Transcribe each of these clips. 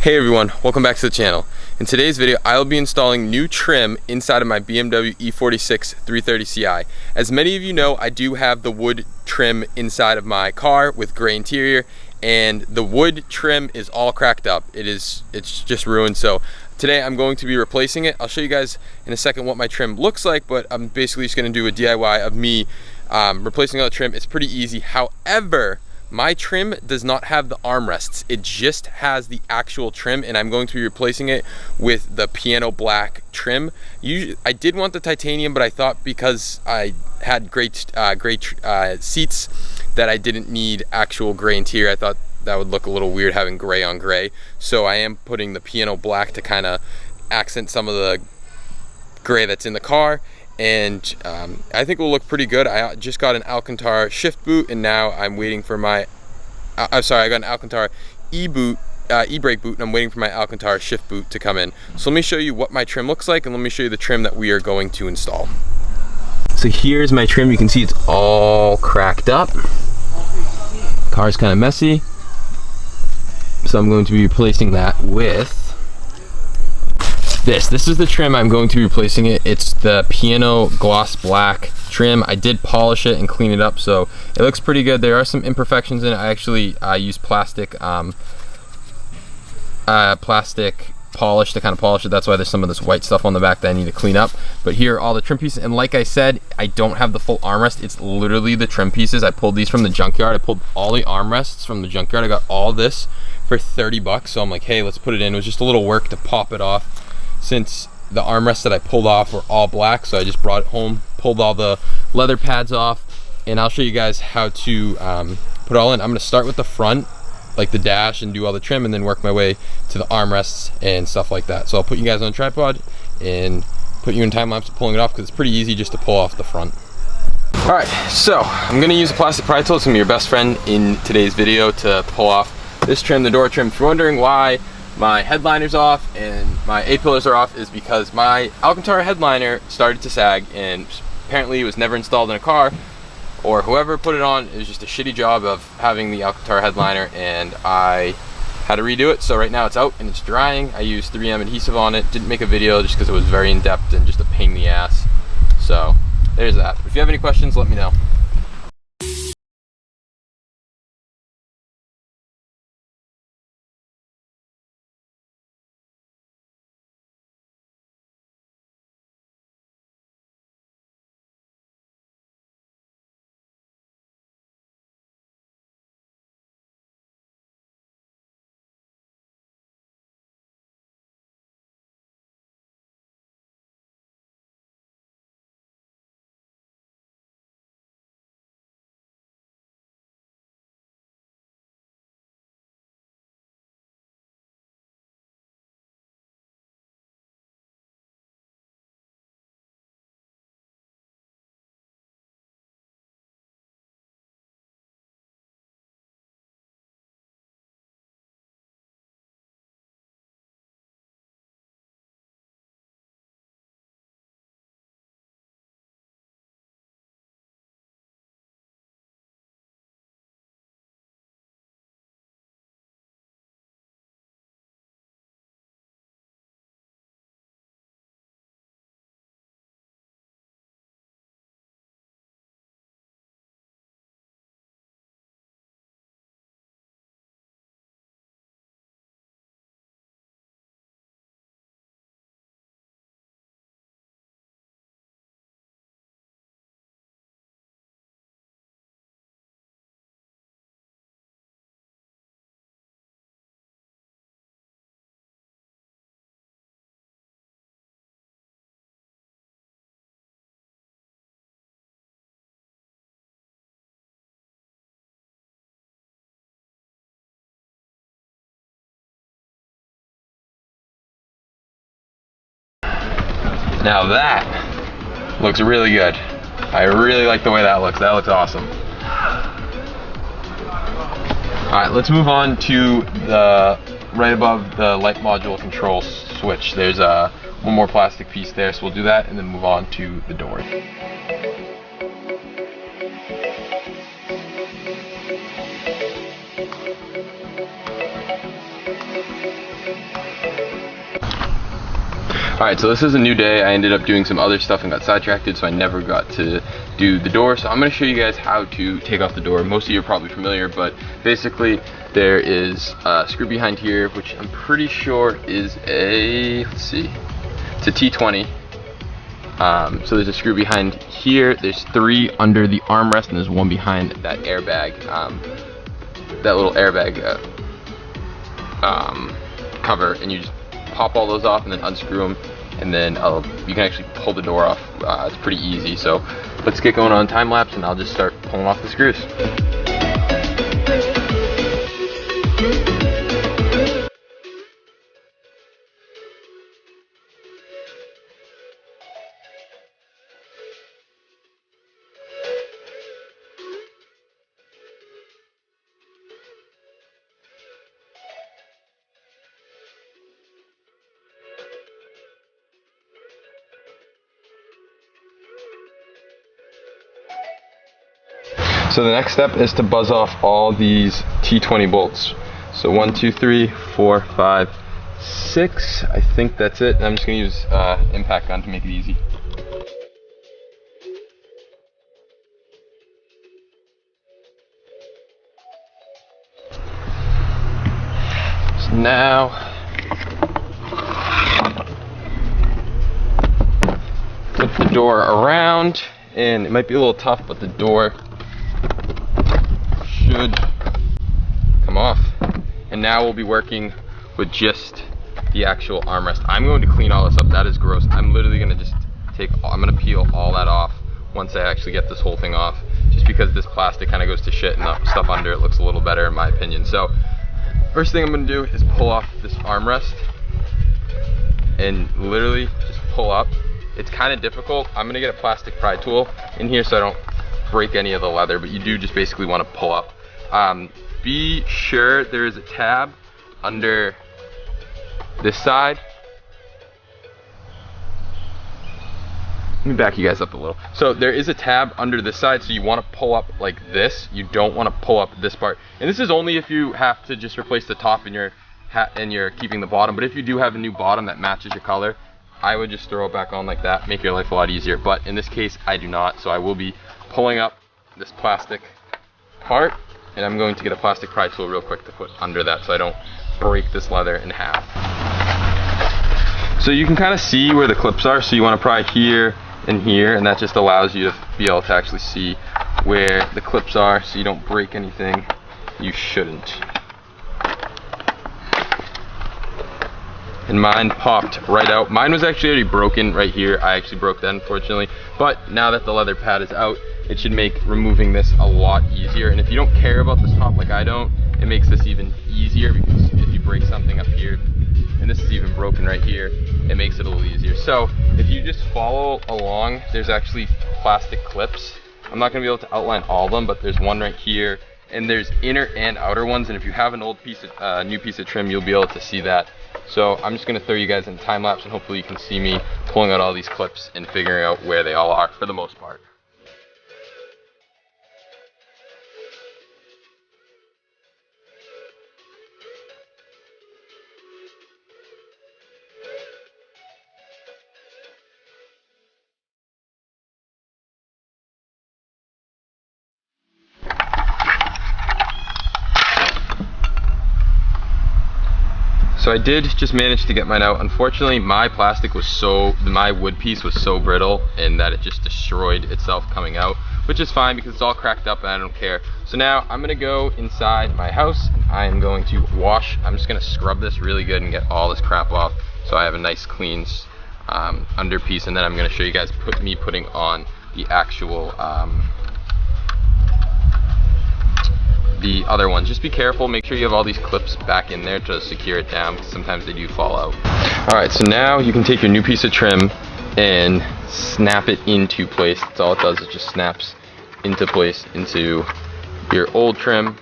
Hey everyone, welcome back to the channel. In today's video, I'll be installing new trim inside of my BMW e46 330 Ci. As many of you know, I do have the wood trim inside of my car with gray interior, and the wood trim is all cracked up. It's just ruined. So today I'm going to be replacing it. I'll show you guys in a second what my trim looks like, but I'm basically just going to do a DIY of me replacing all the trim. It's pretty easy. However, my trim does not have the armrests. It just has the actual trim, and I'm going to be replacing it with the piano black trim. I did want the titanium, but I thought because I had great seats that I didn't need actual gray interior. I thought that would look a little weird having gray on gray. So I am putting the piano black to kind of accent some of the gray that's in the car. And I think it will look pretty good. I just got an Alcantara shift boot, and now I'm waiting for my I got an Alcantara e-brake boot, and I'm waiting for my Alcantara shift boot to come in. So let me show you what my trim looks like, and let me show you the trim that we are going to install. So here's my trim. You can see it's all cracked up. Car's kind of messy, so I'm going to be replacing that with This is the trim I'm going to be replacing it. It's the piano gloss black trim. I did polish it and clean it up, so it looks pretty good. There are some imperfections in it. I actually used plastic polish to kind of polish it. That's why there's some of this white stuff on the back that I need to clean up. But here are all the trim pieces, and like I said, I don't have the full armrest. It's literally the trim pieces. I pulled these from the junkyard. I pulled all the armrests from the junkyard. I got all this for 30 bucks, so I'm like, hey, let's put it in. It was just a little work to pop it off, since the armrests that I pulled off were all black. So I just brought it home, pulled all the leather pads off, and I'll show you guys how to put it all in. I'm gonna start with the front, like the dash, and do all the trim, and then work my way to the armrests and stuff like that. So I'll put you guys on a tripod and put you in time lapse of pulling it off, because it's pretty easy just to pull off the front. All right, so I'm gonna use a plastic pry tool. It's gonna be your best friend in today's video to pull off this trim, the door trim. If you're wondering why my headliner's off and my A-pillars are off, is because my Alcantara headliner started to sag, and apparently it was never installed in a car, or whoever put it on, it was just a shitty job of having the Alcantara headliner, and I had to redo it. So right now it's out and it's drying. I used 3M adhesive on it. Didn't make a video just because it was very in-depth and just a pain in the ass. So there's that. If you have any questions, let me know. Now that looks really good. I really like the way that looks. That looks awesome. All right, let's move on to the right above the light module control switch. There's one more plastic piece there, so we'll do that and then move on to the door. Alright, so this is a new day. I ended up doing some other stuff and got sidetracked, so I never got to do the door. So I'm going to show you guys how to take off the door. Most of you are probably familiar, but basically there is a screw behind here, which I'm pretty sure is a, let's see, it's a T20. So there's a screw behind here. There's 3 under the armrest, and there's 1 behind that airbag, that little airbag cover, and you just pop all those off and then unscrew them, and then you can actually pull the door off. It's pretty easy. So let's get going on time lapse, and I'll just start pulling off the screws. So the next step is to buzz off all these T20 bolts. So 1, 2, 3, 4, 5, 6. I think that's it. And I'm just going to use impact gun to make it easy. So now flip the door around, and it might be a little tough, but the door should come off. And now we'll be working with just the actual armrest. I'm going to clean all this up. That is gross. I'm literally going to just I'm going to peel all that off once I actually get this whole thing off, just because this plastic kind of goes to shit and the stuff under it looks a little better in my opinion. So first thing I'm going to do is pull off this armrest and literally just pull up. It's kind of difficult. I'm going to get a plastic pry tool in here so I don't break any of the leather, but you do just basically want to pull up. Be sure there is a tab under this side. Let me back you guys up a little. So there is a tab under this side, so you want to pull up like this. You don't want to pull up this part. And this is only if you have to just replace the top and you're keeping the bottom. But if you do have a new bottom that matches your color, I would just throw it back on like that, make your life a lot easier. But in this case, I do not, so I will be pulling up this plastic part, and I'm going to get a plastic pry tool real quick to put under that so I don't break this leather in half. So you can kind of see where the clips are, so you want to pry here and here, and that just allows you to be able to actually see where the clips are so you don't break anything you shouldn't. And mine popped right out. Mine was actually already broken right here. I actually broke that, unfortunately. But now that the leather pad is out, it should make removing this a lot easier. And if you don't care about this top like I don't, it makes this even easier, because if you break something up here, and this is even broken right here, it makes it a little easier. So if you just follow along, there's actually plastic clips. I'm not gonna be able to outline all of them, but there's one right here, and there's inner and outer ones. And if you have an old piece of, new piece of trim, you'll be able to see that. So I'm just gonna throw you guys in time lapse, and hopefully you can see me pulling out all these clips and figuring out where they all are for the most part. So I did just manage to get mine out. Unfortunately, my wood piece was so brittle, and that it just destroyed itself coming out, which is fine because it's all cracked up and I don't care. So now I'm gonna go inside my house, and I am going to wash. I'm just gonna scrub this really good and get all this crap off so I have a nice clean under piece, and then I'm gonna show you guys me putting on the actual the other ones. Just be careful, make sure you have all these clips back in there to secure it down, because sometimes they do fall out. Alright, so now you can take your new piece of trim and snap it into place. That's all it does, it just snaps into place into your old trim.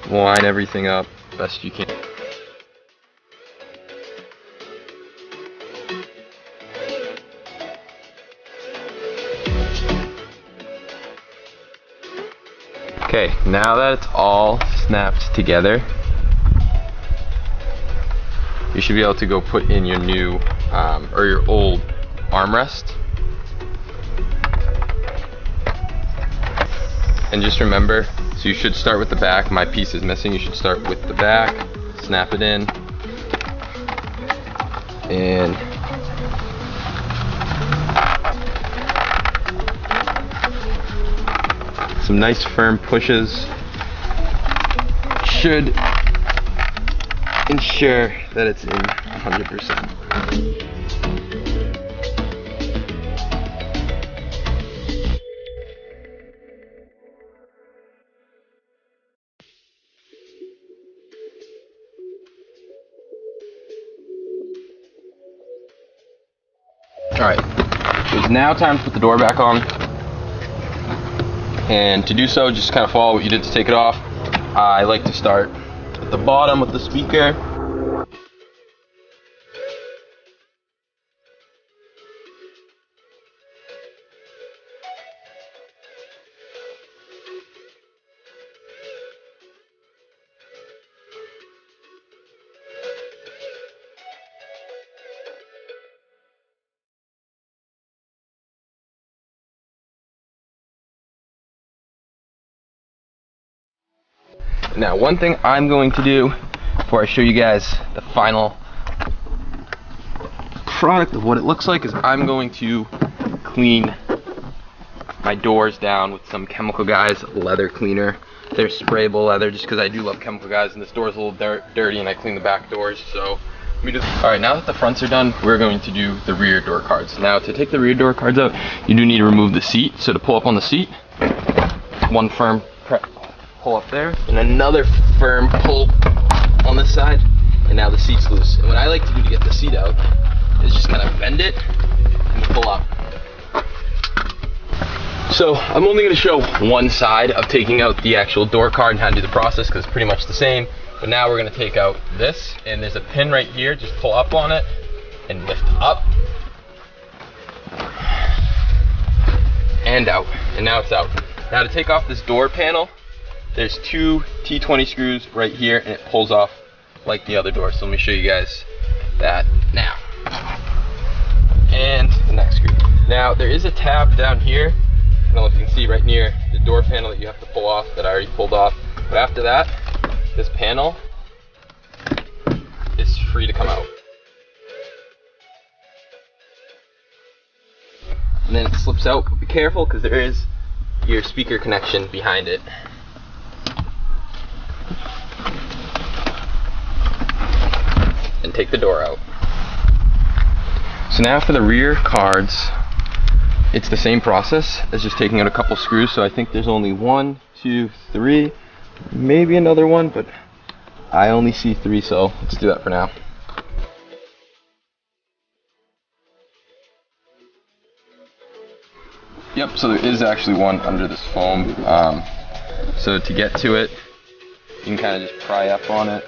Line everything up best you can. Okay, now that it's all snapped together, you should be able to go put in your new or your old armrest. And just remember, so you should start with the back. My piece is missing. You should start with the back, snap it in, and some nice firm pushes should ensure that it's in 100%. Alright, it's now time to put the door back on. And to do so, just kind of follow what you did to take it off. I like to start at the bottom with the speaker. Now, one thing I'm going to do before I show you guys the final product of what it looks like is I'm going to clean my doors down with some Chemical Guys leather cleaner. They're sprayable leather just because I do love Chemical Guys, and this door is a little dirty and I clean the back doors. So let me do. Alright, now that the fronts are done, we're going to do the rear door cards. Now, to take the rear door cards out, you do need to remove the seat. So to pull up on the seat, one firm pull up there, and another firm pull on this side, and now the seat's loose. And what I like to do to get the seat out is just kind of bend it and pull up. So I'm only going to show one side of taking out the actual door card and how to do the process, because it's pretty much the same. But now we're going to take out this, and there's a pin right here. Just pull up on it and lift up and out, and now it's out. Now to take off this door panel, there's two T20 screws right here, and it pulls off like the other door. So let me show you guys that now. And the next screw. Now there is a tab down here, I don't know if you can see, right near the door panel that you have to pull off, that I already pulled off. But after that, this panel is free to come out. And then it slips out, but be careful because there is your speaker connection behind it. And take the door out. So now for the rear cards, it's the same process as just taking out a couple screws. So I think there's only 1, 2, 3, maybe another one, but I only see 3, so let's do that for now. Yep, so there is actually one under this foam. So to get to it, you can kind of just pry up on it.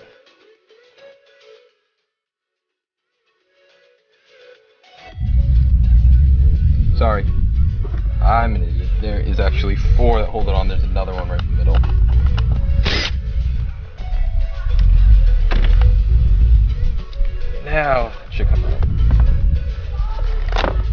Sorry, I'm an idiot. There is actually 4 that hold it on. There's another one right in the middle. Now it should come out.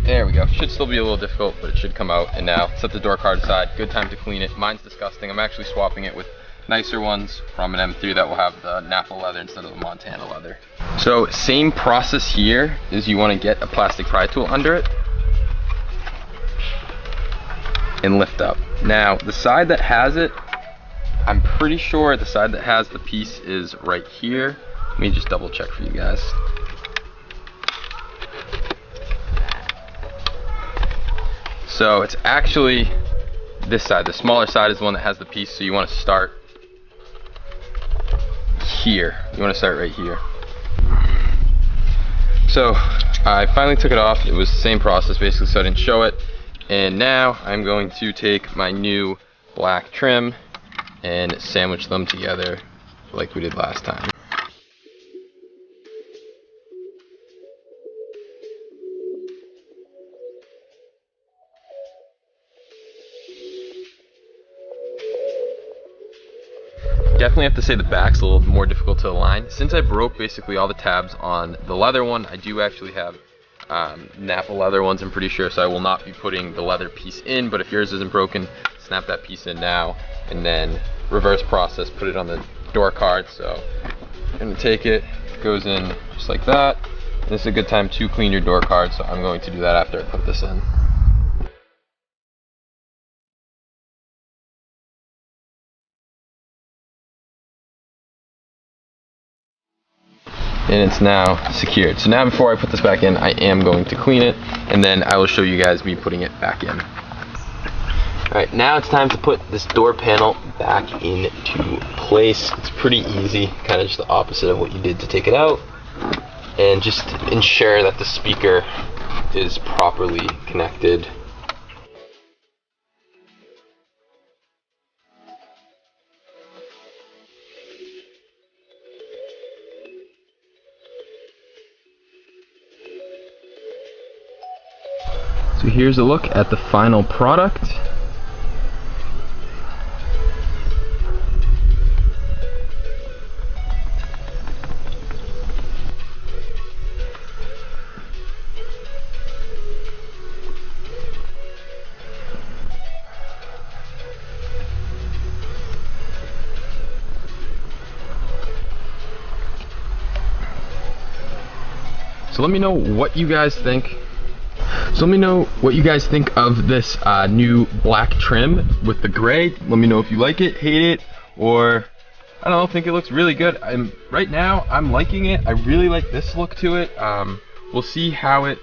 There we go. Should still be a little difficult, but it should come out. And now set the door card aside. Good time to clean it. Mine's disgusting. I'm actually swapping it with nicer ones from an M3 that will have the Napa leather instead of the Montana leather. So same process here is you want to get a plastic pry tool under it and lift up. Now the side that has it, I'm pretty sure the side that has the piece is right here. Let me just double check for you guys. So it's actually this side. The smaller side is the one that has the piece, so you want to start here. You want to start right here. So I finally took it off. It was the same process basically, so I didn't show it. And now I'm going to take my new black trim and sandwich them together like we did last time. definitely have to say the back's a little more difficult to align. Since I broke basically all the tabs on the leather one, I do actually have Napa leather ones, I'm pretty sure, so I will not be putting the leather piece in, but if yours isn't broken, snap that piece in now, and then reverse process, put it on the door card. So I'm gonna take it, goes in just like that. This is a good time to clean your door card, so I'm going to do that after I put this in. And it's now secured. So now before I put this back in, I am going to clean it, and then I will show you guys me putting it back in. Alright, now it's time to put this door panel back into place. It's pretty easy, kind of just the opposite of what you did to take it out. And just ensure that the speaker is properly connected. So here's a look at the final product. So let me know what you guys think. So let me know what you guys think of this new black trim with the gray. Let me know if you like it, hate it, or I don't know, think it looks really good. Right now I'm liking it. I really like this look to it. We'll see how it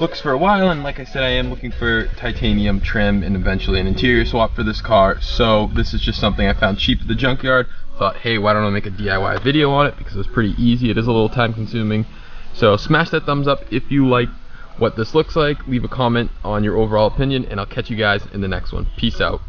looks for a while, and like I said, I am looking for titanium trim and eventually an interior swap for this car. So this is just something I found cheap at the junkyard. Thought, hey, why don't I make a DIY video on it, because it's pretty easy. It is a little time consuming. So smash that thumbs up if you like what this looks like. Leave a comment on your overall opinion, and I'll catch you guys in the next one. Peace out.